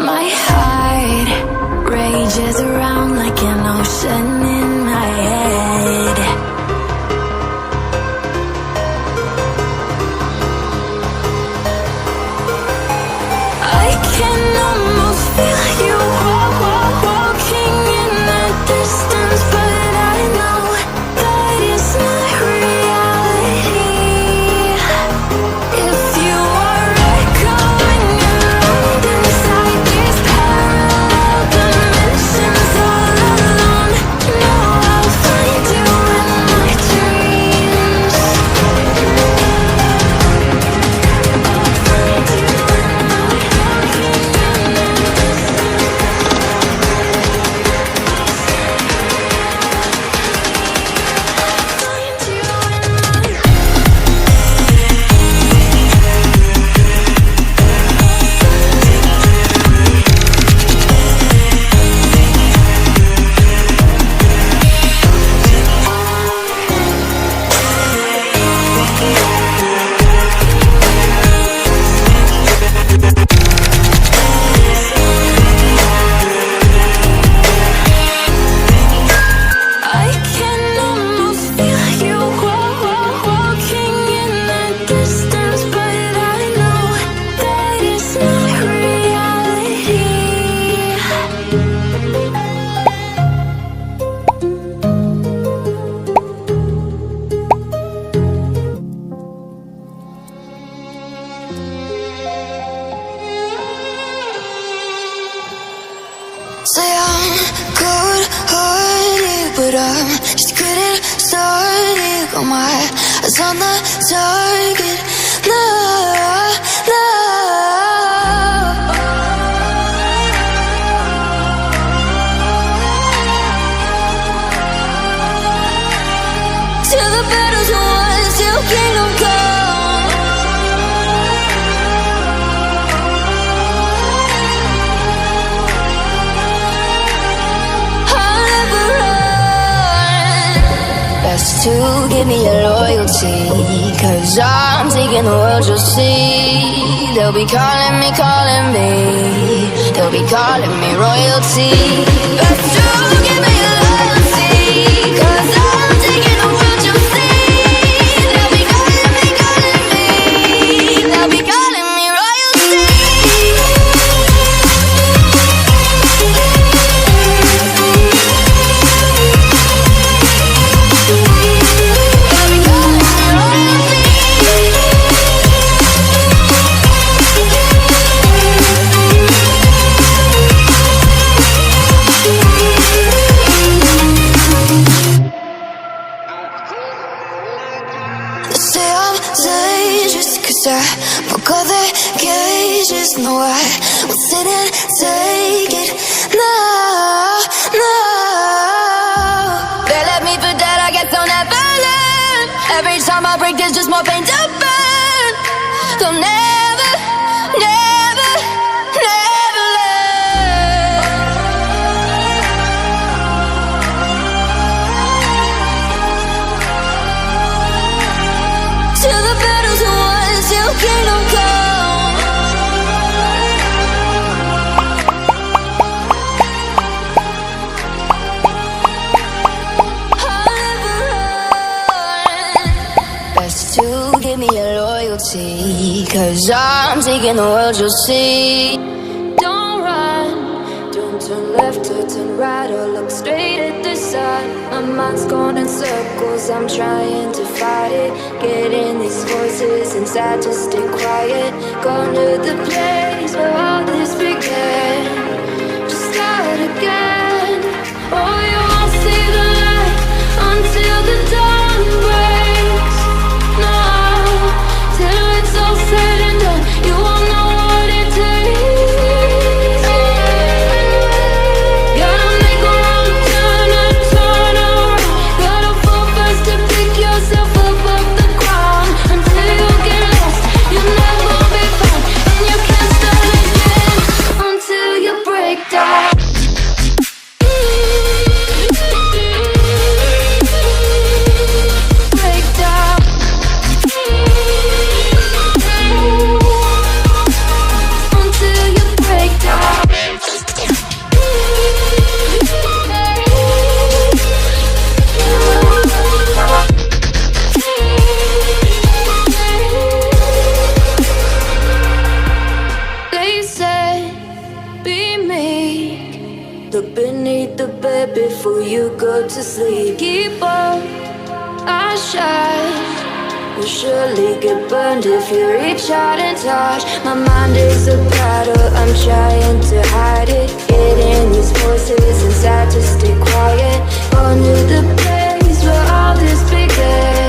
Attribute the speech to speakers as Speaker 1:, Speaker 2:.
Speaker 1: My heart rages around like an ocean in my head. I can almost feel you walking in the distance, but I know that it's not reality. If you are echoing around inside these parallel dimensions all alone, know I'll find you in my dreams. I can almost feel you walking in the distance, but I know that it's not reality. Say I'm good-hearted, but I'm just getting started. Got my eyes on the target. No, no. Till the battle's won, till kingdom come. I'll never run. Best to give me your loyalty, 'cause I'm taking the world, you'll see. They'll be calling me, they'll be calling me royalty. Best to give me your loyalty, 'cause I'm taking the world, you'll see. They'll be calling me, they'll be calling me royalty. They say I'm dangerous 'cause I broke all their cages. No, I will sit and take it. No, no. They left me for dead, I guess I'll never learn. Every time I break, there's just more pain to burn. They'll never, never, never learn. Till the battle's won, till kingdom come. I'll never run. Best to give me your loyalty, 'cause I'm taking the world, you'll see. Don't run, don't turn left or turn right or look straight at the sun. My mind's going in circles, I'm trying to fight it. Getting these voices inside to stay quiet. Going to the place where all this began. Just start again. Oh, you won't see the light until the dawn breaks. No, till it's all said and done, you won't know what it takes. Gotta make a wrong turn and turn around. Gotta fall first to pick yourself up off the ground. Until you get lost, you'll never be found. And you can't start again until you break down. put to sleep. Keep on, I shine. Will surely get burned if you reach out and touch. My mind is a battle, I'm trying to hide it. Getting these voices inside to stay quiet. Under the place where all this began.